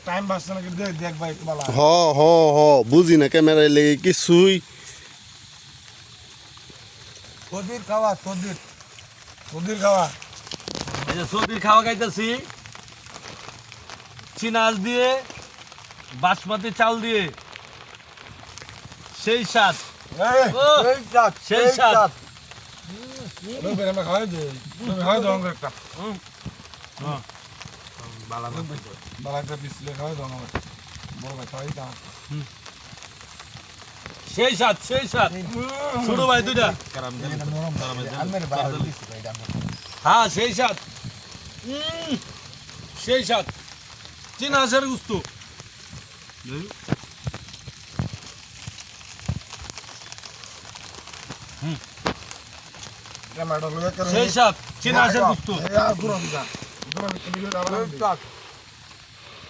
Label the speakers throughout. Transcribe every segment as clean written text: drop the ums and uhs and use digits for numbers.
Speaker 1: Time বাসছে না দেখ দেখ ভাই বালা
Speaker 2: হ হ হ বুঝি না ক্যামেরায় লেগে কিছুই
Speaker 1: সদির খাওয়া সদির সদির খাওয়া
Speaker 3: এই যে সবজির খাওয়া খাইতেছি চিনাজ দিয়ে বাসমতি চাল দিয়ে সেই স্বাদ ও, সেই স্বাদ
Speaker 1: রবি আমরা খাওয়াই দে তুমি খাওয়াই দাও আমাকে একটা
Speaker 3: বালা
Speaker 1: বালা একটা বিসলে খাওয়াই দাও আমাকে বড় ভাই খাওয়াই দাও
Speaker 3: সেই স্বাদ ছোট ভাই দুইটা হ্যাঁ সেই স্বাদ সেই স্বাদ চিনাজের গুস্তু
Speaker 1: টমেটো লগে করে
Speaker 3: সেই স্বাদ চিনাজের গুস্তু
Speaker 1: আর দূর দিবা দূর ভিডিও আবার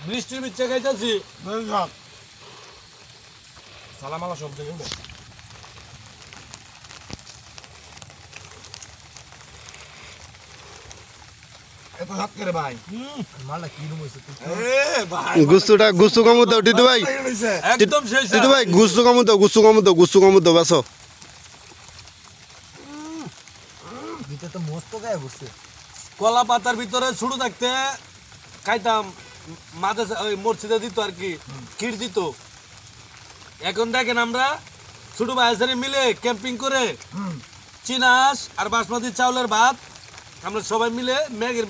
Speaker 3: বৃষ্টির বিচ্ছে খাইতেছি
Speaker 1: দই ভাত সালামালা সব দেখে এত হাত করে ভাই মালা কি রুম হইছে এ ভাই
Speaker 2: গুস্তু কমু দাও টিটু ভাই
Speaker 3: একদম সেই স্বাদ
Speaker 2: টিটু ভাই গুস্তু কমু দাও বাসো
Speaker 1: ভিতরে তো মস্ত গায়ে বসছে
Speaker 3: কলা পাতার ভিতরে ছোট থাকতে খাইতাম মাঝে ওই মসজিদে দিত আর কি ক্ষীর দিত এখন দেখেন আমরা ছোট ভাইসারি মিলে ক্যাম্পিং করে চিনাস আর বাসমতি চাউলের ভাত আমরা সবাই মিলে মেঘের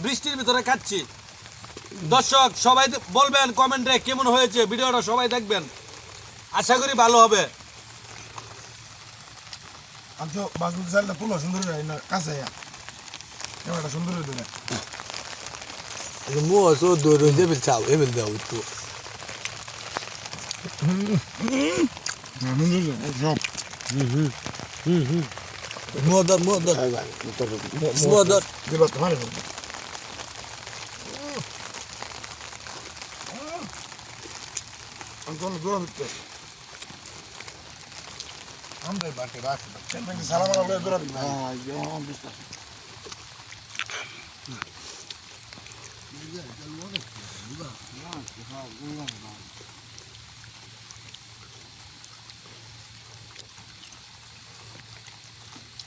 Speaker 3: বৃষ্টির ভিতরে খাচ্ছি দর্শক সবাই বলবেন কমেন্টে কেমন হয়েছে ভিডিওটা সবাই দেখবেন আশা করি ভালো হবে
Speaker 1: আজকে বাসুর চালটা পুরো সুন্দর না কাছে ক্যামেরাটা সুন্দর হয়ে দেবে
Speaker 4: Moço, duro, deve tchau, ele deu tu.
Speaker 1: সব
Speaker 4: Moda.
Speaker 1: দিবা তো ভালো অন্তত দূর হচ্ছে আমরা বাকি রাখি কেন সালাম আলাইকুম দূর দিবা হ্যাঁ বুঝতে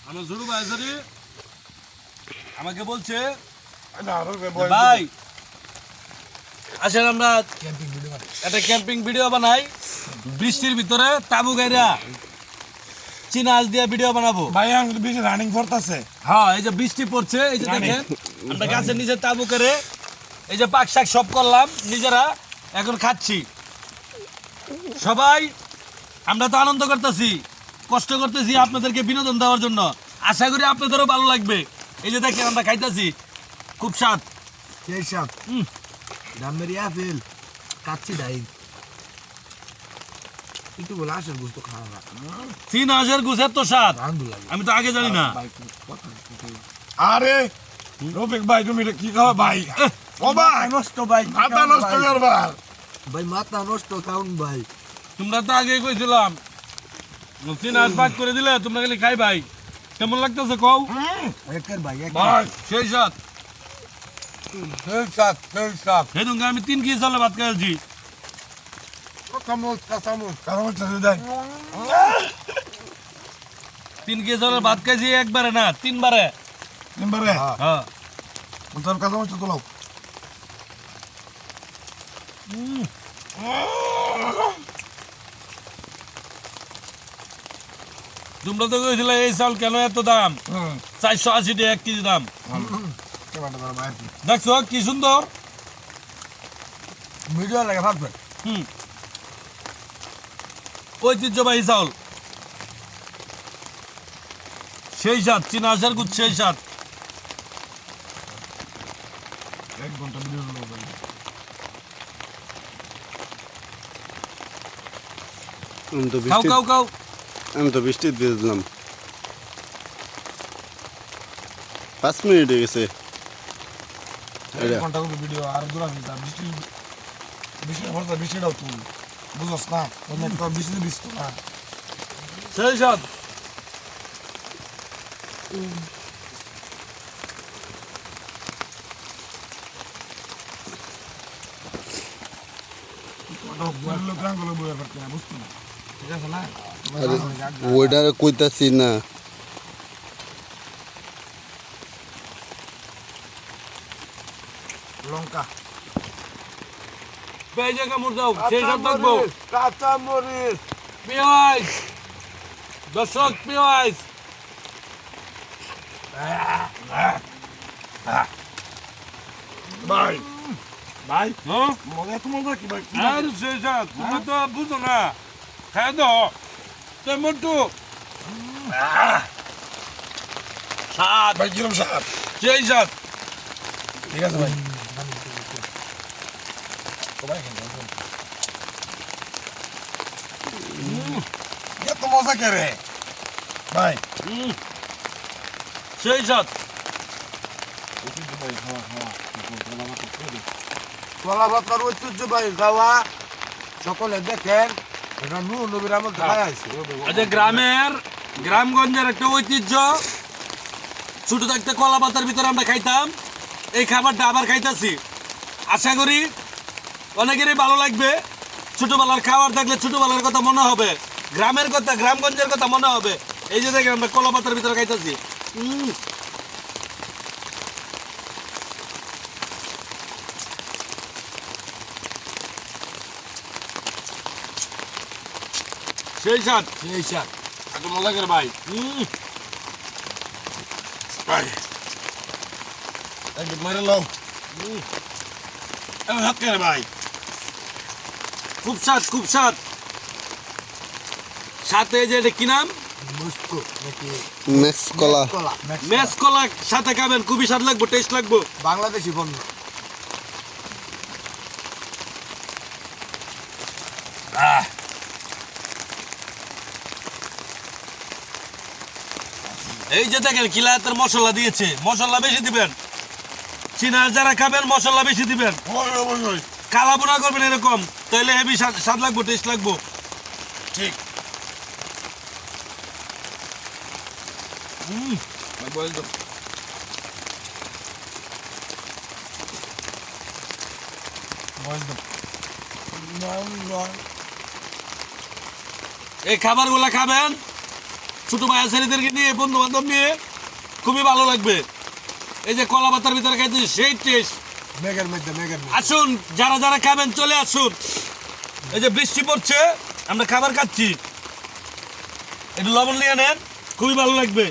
Speaker 3: আমার ছোট ভাইসারি আমাকে বলছে
Speaker 1: না
Speaker 3: ভাই আসেন আমরা একটা ক্যাম্পিং ভিডিও বানাই বৃষ্টির ভিতরে তাবু গাইরা চিনাজ দিয়ে ভিডিও বানাবো
Speaker 1: ভাই আমি বেশি রানিং করতেছে
Speaker 3: হ্যাঁ এই যে বৃষ্টি পড়ছে এই যে দেখেন আমরা গাছের নিচে তাবু করে এই যে পাক শাক সব করলাম নিজেরা এখন খাচ্ছি সবাই আমরা তো আনন্দ করতেছি কষ্ট করতেছি আপনাদেরকে বিনোদন দেওয়ার জন্য আশা করি আপনাদেরও ভালো লাগবে এই যে দেখেন আমরা খাইতেছি খুব স্বাদ
Speaker 4: Que chato. Damer ya fel. Kaçı dayı. একটু বলে আসার গুsto খাওয়া না
Speaker 3: চিনাজের গুছের তো স্বাদ
Speaker 4: রান্দু লাগে
Speaker 3: আমি তো আগে জানি না
Speaker 1: আরে রফিক ভাই তুমি এটা কি খাওয়া ভাই ও ভাই
Speaker 4: নষ্ট ভাই
Speaker 1: মাথা নষ্ট করবার
Speaker 4: ভাই মাথা নষ্ট খাউন ভাই
Speaker 3: তোমরা তো আগে কইছিলাম চিনাজ ভাগ করে দিলে তোমরা খালি খাই ভাই কেমন লাগতেছে কও
Speaker 4: একের ভাই এক
Speaker 1: ভাই
Speaker 3: সেই স্বাদ
Speaker 1: সেই সাত
Speaker 3: সেই সঙ্গে আমি 3 কেজি চালে ভাত খাইছি
Speaker 1: কামড় দেয়
Speaker 3: 3 কেজি চালের ভাত খাইছি একবারে না 3 বারে
Speaker 1: নিম্বারে
Speaker 3: হ্যাঁ
Speaker 1: তোর কাঁচামরিচ তো লাও
Speaker 3: তোমরা তো কইছিলে এই চাল কেন এত দাম 480 টাকা 1 কেজি দাম দেখছো কি সুন্দর
Speaker 4: ভিডিও লাগে ভাববে
Speaker 3: ঐতিহ্যবাহী চাউল সেই স্বাদ চিনাজের গুড় সেই স্বাদ
Speaker 1: 1 ঘন্টা ভিডিও
Speaker 3: খাও
Speaker 2: আমি তো বৃষ্টি দিয়ে দিলাম 5 মিনিট হয়ে গেছে
Speaker 1: 1 ঘন্টা ভিডিও আর দূর আছে বৃষ্টি বৃষ্টিটাও তুই বুঝছ না অন্য বৃষ্টি না
Speaker 3: সেই স্বাদ
Speaker 1: বড় লোক রাঙ্গুলো বইয়ের পারতে না বুঝতে না ঠিক আছে না
Speaker 2: আরে ওইটা কইতাছি না
Speaker 1: লঙ্কা
Speaker 3: পেঁয়াজে কামড় দাও সেই সব থাকবো
Speaker 4: কাঁচা মরিচ
Speaker 3: পেঁয়াজ দর্শক পেঁয়াজ
Speaker 1: ভাই ভাই
Speaker 3: হ্যাঁ
Speaker 1: মজা তো মজা কি ভাই
Speaker 3: আর সেই সব তুমি তো বুঝো না খাই দাও তো মোটু স্বাদ
Speaker 1: ভাই কিরম স্বাদ
Speaker 3: সেই স্বাদ
Speaker 1: ঠিক আছে ভাই সবাই খেয়ে যাও। এত মজা কে রে ভাই
Speaker 3: সেই স্বাদ
Speaker 1: ভাই খাওয়া খাওয়া
Speaker 4: কলা পাতার ঐতিহ্যবাহী খাওয়া সকলে দেখেন এটা নবীর আমল খাওয়া আছে
Speaker 3: আচ্ছা গ্রামগঞ্জের একটা ঐতিহ্য ছোট থাকতে কলা পাতার ভিতরে আমরা খাইতাম এই খাবারটা আবার খাইতাছি আশা করি অনেকেরই ভালো লাগবে ছোটবেলার খাবার থাকলে ছোটবেলার কথা মনে হবে গ্রামের কথা গ্রামগঞ্জের কথা মনে হবে এই যে দেখেন আমরা কলা পাতার ভিতরে খাইতাছি সেই স্বাদ
Speaker 4: সেই সাথ
Speaker 3: এত মজা করে ভাই
Speaker 1: ভাই একটু মেরে লাও এমন হাত কে রে ভাই
Speaker 3: খুব স্বাদ খুব স্বাদ সাথে এই যে এটা কি নাম
Speaker 4: মুস্কো নাকি
Speaker 2: মেক্স কলা
Speaker 4: কলা
Speaker 3: মেস কলা সাথে খাবেন খুবই স্বাদ লাগবে টেস্ট লাগবে
Speaker 4: বাংলাদেশি পণ্য
Speaker 3: এই যে দেখেন কিলায়াতের মশলা দিয়েছে মশলা বেশি দিবেন চীনার যারা খাবেন মশলা বেশি দিবেন
Speaker 1: ওই ওই ওই
Speaker 3: কালা বোনা করবেন এরকম তাহলে হেভি স্বাদ লাগবো টেস্ট লাগবো
Speaker 1: ঠিক
Speaker 3: বল তো
Speaker 1: বয়স দাও
Speaker 3: এই খাবারগুলো খাবেন ছোট ভাই ছেলেদেরকে নিয়ে বন্ধু বান্ধব নিয়ে খুবই ভালো লাগবে এই যে কলা পাতার ভিতরে খাইতে সেই টেস্ট
Speaker 4: মেঘের মধ্যে
Speaker 3: আসুন যারা যারা খাবেন চলে আসুন এই যে বৃষ্টি পড়ছে আমরা খাবার খাচ্ছি একটু লবণ নিয়ে নেন খুবই ভালো লাগবে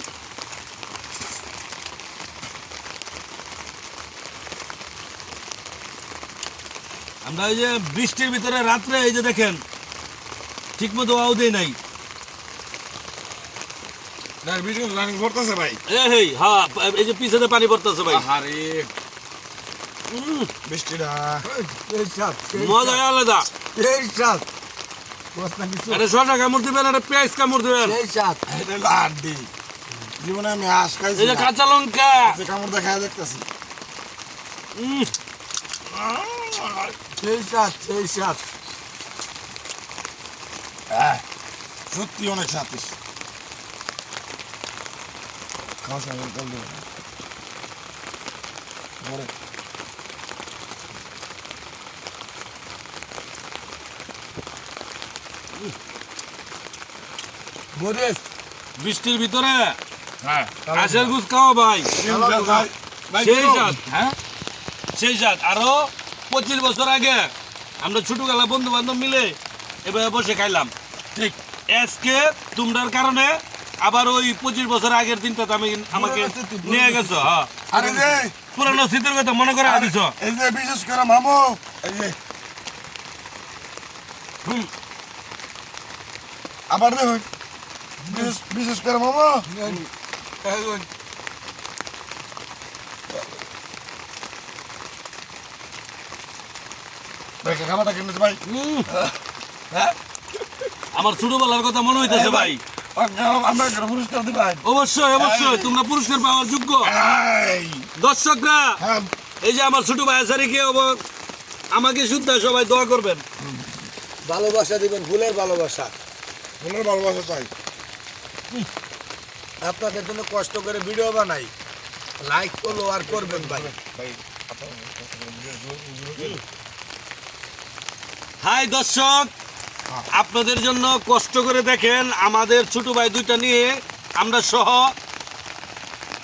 Speaker 3: আমরা এই যে বৃষ্টির ভিতরে রাত্রে এই যে দেখেন ঠিক মতো আও দেয় নাই
Speaker 1: ভাই ভিডিও রানিং করতেছে ভাই
Speaker 3: এই হ্যাঁ এই যে পিছনে পানি পড়তেছে ভাই
Speaker 1: আরে বৃষ্টিটা
Speaker 4: সেই সাথ
Speaker 3: মজা আলাদা
Speaker 4: সেই সাথ বস্তা কিছু
Speaker 3: এটা শসা কামড় দিবেন এটা পেঁয়াজ কামড় দিবেন
Speaker 4: সেই সাথ
Speaker 1: এটা লাড্ডি জীবনে আমি আশ খাইছি
Speaker 3: এই যে
Speaker 1: না।
Speaker 3: কাঁচা লঙ্কা
Speaker 1: যে কামড় দেখায় দেখতেছি
Speaker 3: উম,
Speaker 4: সেই সাথ সেই সাথ
Speaker 1: সত্যি অনেক সাথে খাওয়া সময় কল দেবে বড়
Speaker 4: মরিচ
Speaker 3: বৃষ্টির ভিতরে
Speaker 1: হ্যাঁ
Speaker 3: আশের গুছ খাও ভাই
Speaker 1: ভাই
Speaker 3: সেই জাত হ্যাঁ সেই জাত আরো 25 বছর আগে আমরা ছোটবেলা বন্ধু বান্ধব মিলে এভাবে বসে খাইলাম
Speaker 1: ঠিক
Speaker 3: আজকে তোমরার কারণে আবার ওই 25 বছর আগের দিনটা আমি আমাকে নিয়ে গেছো হ্যাঁ
Speaker 1: আরে যে
Speaker 3: পুরানো স্মৃতির কথা মনে করে দিছো
Speaker 1: এই যে বিশেষ করে মামু এই যে
Speaker 3: হুম,
Speaker 1: আবার দেখুন বিশেষ করে মামু ভাই খাবারটা কিনেছে ভাই
Speaker 3: হুম। আমার ছোটবেলার কথা মনে হইতেছে ভাই
Speaker 1: আমরা একটা পুরস্কার দিবাই
Speaker 3: অবশ্যই অবশ্যই তোমরা পুরস্কার পাওয়ার যোগ্য দর্শকরা
Speaker 1: হ্যাঁ
Speaker 3: এই যে আমার ছোট ভাই আসারিকে আমাকে শুনতে সবাই দোয়া করবেন
Speaker 4: ভালোবাসা দিবেন ফুলের ভালোবাসা
Speaker 1: মনের ভালোবাসা চাই
Speaker 4: আপনাদের জন্য কষ্ট করে ভিডিও বানাই লাইক করলো আর করবেন ভাই
Speaker 1: ভাই
Speaker 3: হাই দর্শক, আপনাদের জন্য কষ্ট করে দেখেন আমাদের ছোট ভাই দুইটা নিয়ে আমরা সহ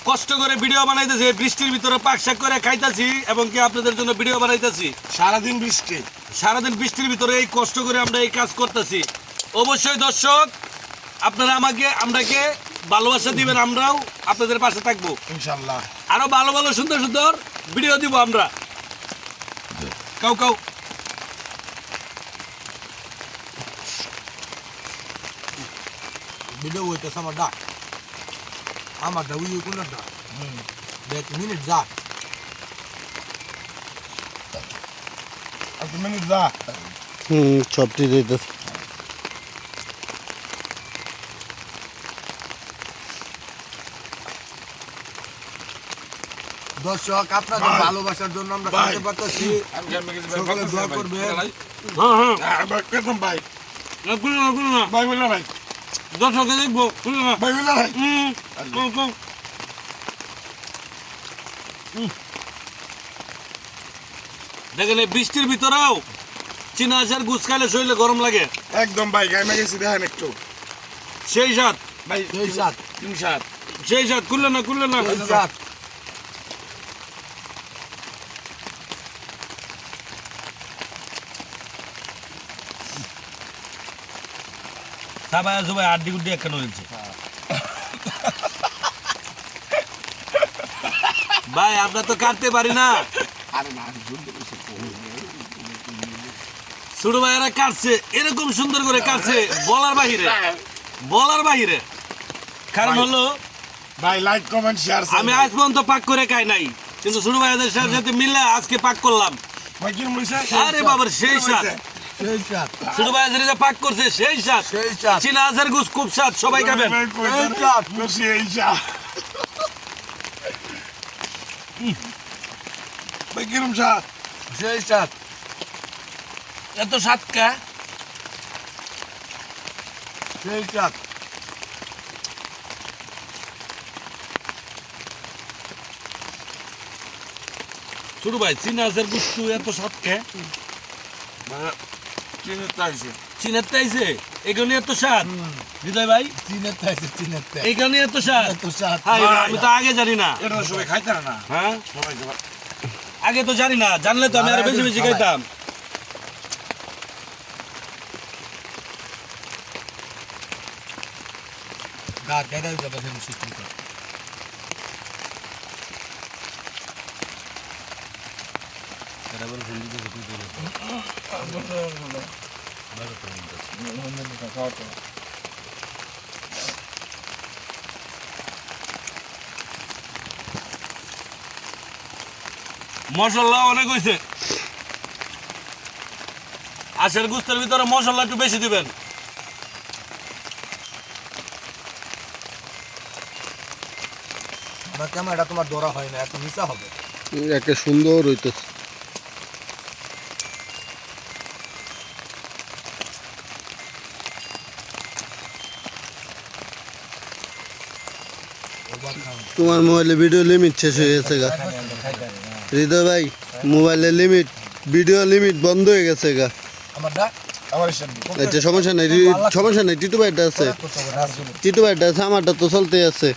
Speaker 3: কষ্ট করে ভিডিও বানাইতেছি, বৃষ্টির ভিতরে পাক শাক করে খাইতেছি এবং কি আপনাদের জন্য ভিডিও বানাইতেছি।
Speaker 1: সারাদিন বৃষ্টি,
Speaker 3: সারাদিন বৃষ্টির ভিতরে এই কষ্ট করে আমরা এই কাজ করতেছি। অবশ্যই দর্শক আপনারা আমরাকে ভালোবাসা দিবেন, আমরাও আপনাদের পাশে থাকবো
Speaker 1: ইনশাল্লাহ।
Speaker 3: আরো ভালো ভালো সুন্দর সুন্দর ভিডিও দিব আমরা। কাউ কাউ
Speaker 4: ভিডিও হইতেছে আমার ডাক, আমার ডাক উই কোন ডাক, দেখ মিনিট যা
Speaker 1: আর 2 মিনিট যা।
Speaker 2: সবটি দিতেছে।
Speaker 4: দর্শক আপনাদের ভালোবাসার জন্য আমরা
Speaker 1: ভাই।
Speaker 4: কাজে পারতেছি,
Speaker 1: আমি কেমন গেছি ভাই,
Speaker 4: সকলে
Speaker 1: ভাবতেছি
Speaker 4: দোয়া
Speaker 1: ভাই।
Speaker 4: করবেন।
Speaker 3: হ্যাঁ হ্যাঁ
Speaker 1: ভাই কেমন ভাই?
Speaker 3: খুলে না
Speaker 1: ভাই বললা ভাই,
Speaker 3: দর্শকে দেখবো খুলে না।
Speaker 1: ভাই বললা ভাই।
Speaker 3: দেখেন এই বৃষ্টির ভিতরেও চীনা আচার গুছ খাইলে শরীরে গরম লাগে,
Speaker 1: একদম ভাই গায়ে গেছি, দেখেন একটু
Speaker 3: সেই সাথ
Speaker 1: ভাই।
Speaker 4: সেই সাথ,
Speaker 1: তিন সাত
Speaker 3: সেই সাথ খুললে না
Speaker 4: সেই সাথ।
Speaker 3: সবাই সবাই আড্ডি গুড্ডি একখানে হয়েছে। ভাই আমরা তো কাটতে পারি না, ছোট ভাইয়েরা কাটছে, এরকম সুন্দর করে কাটছে বলার বাহিরে। কারণ হলো
Speaker 1: ভাই লাইক কমেন্ট শেয়ার।
Speaker 3: আমি আজ পর্যন্ত পাক করে খাই নাই, কিন্তু ছোট ভাইদের সাথে মিলে আজকে পাক করলাম।
Speaker 1: ভাই কি মইছে?
Speaker 3: আরে বাবার সেই সাথ,
Speaker 4: সেই সাথ,
Speaker 3: ছোট ভাইদের যে পাক করছে সেই সাথ।
Speaker 4: সেই সাথ।
Speaker 3: চীনা আচার গুছ খুব স্বাদ, সবাই খাবেন।
Speaker 1: ভাই কিরম সাত?
Speaker 4: সেই সাথ।
Speaker 3: এত স্বাদ কে?
Speaker 4: সেই সাথ।
Speaker 3: ছোট ভাই চীনা আচার গুছ এত স্বাদ কে?
Speaker 1: চিনি তাইছে।
Speaker 3: চীনের তাইছে এখানে এত স্বাদ। হৃদয় ভাই
Speaker 4: চিনের তাইছে, চিনের তাইছে।
Speaker 3: এখানে এত স্বাদ।
Speaker 4: এত সাথ।
Speaker 3: হাই, আমি তো আগে জানি না।
Speaker 1: এটা তো সবাই খাইতে পারে না।
Speaker 3: হ্যাঁ
Speaker 1: সবাই খাবে।
Speaker 3: আগে তো জানি না, জানলে তো আমি আরো বেশি বেশি খাইতাম।
Speaker 4: গাছ কেটে যাবে সেদিন সৃষ্টি করে।
Speaker 3: মশলা অনেক হয়েছে, আশের গুস্তের ভিতরে মশলা একটু বেশি দিবেন।
Speaker 4: আমার ক্যামেরাটা তোমার ধরা হয় না, এত নিচা হবে।
Speaker 2: একটা সুন্দর হইতেছে। তোমার মোবাইলে ভিডিও লিমিট শেষ হয়ে গেছে গা হৃদয় ভাই, মোবাইলের লিমিট ভিডিও লিমিট বন্ধ হয়ে গেছে গা।
Speaker 4: আমারটা
Speaker 1: আমার ইচ্ছা নেই।
Speaker 2: আচ্ছা সমস্যা নাই, সমস্যা নাই, টিটু ভাইটা আছে, টিটু ভাইটা আছে, আমারটা তো চলতেই আছে।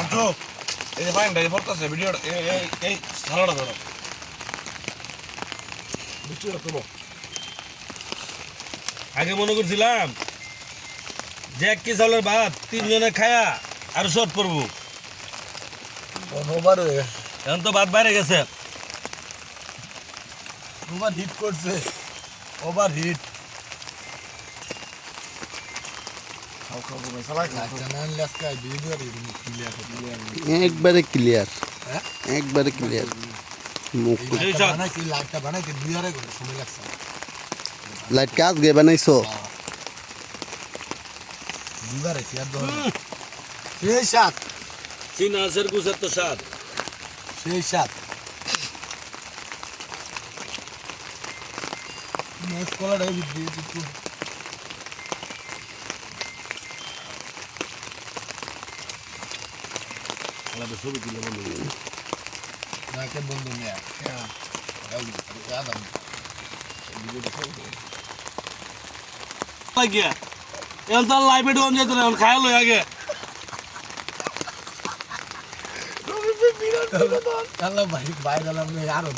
Speaker 1: আমছো এই যে ফাইন ভাই পড়তেছে ভিডিও, এই সালাডা ধরো। ভিডিও তুলো।
Speaker 3: আগে মনে করছিলাম যে এক কি চাউলের ভাত 3 জনে খায়া আর শর্ট পড়বো,
Speaker 4: ওভার হয়ে গেছে,
Speaker 3: এখন তো ভাত বাইরে গেছে।
Speaker 4: ওভার হিট করছে, ওভার হিট।
Speaker 1: খাও খাও ভাই, সবাই খাও।
Speaker 2: একবারে ক্লিয়ার,
Speaker 4: হ্যাঁ?
Speaker 2: একবারে ক্লিয়ার মুখ।
Speaker 3: সেই সাথ।
Speaker 4: লাইটটা বানাইতে 2 ঘন্টা সময় লাগছে।
Speaker 2: লাইট কাজ গে বানাইছো?
Speaker 4: সেই সাত,
Speaker 3: চীনা আচার গুছের তো স্বাদ।
Speaker 4: সেই সাত। কলাটা
Speaker 3: আলাদা ছবি তুলে বন্ধু
Speaker 4: না কে বন্ধু নিয়ে
Speaker 1: হ্যাঁ
Speaker 4: আদাম
Speaker 3: গিয়া এখন তো লাইভে ঢোন যেত না এখন খায়াল হয়ে আগে
Speaker 4: আল্লাহ ভাই বাইরে আলাম আরো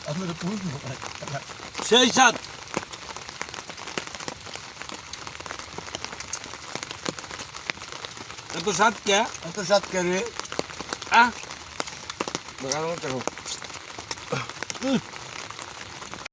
Speaker 4: আমরা পুষবো
Speaker 3: সেই সাত এত সাত কে
Speaker 4: এত সাত করে
Speaker 3: আহ
Speaker 4: দোকান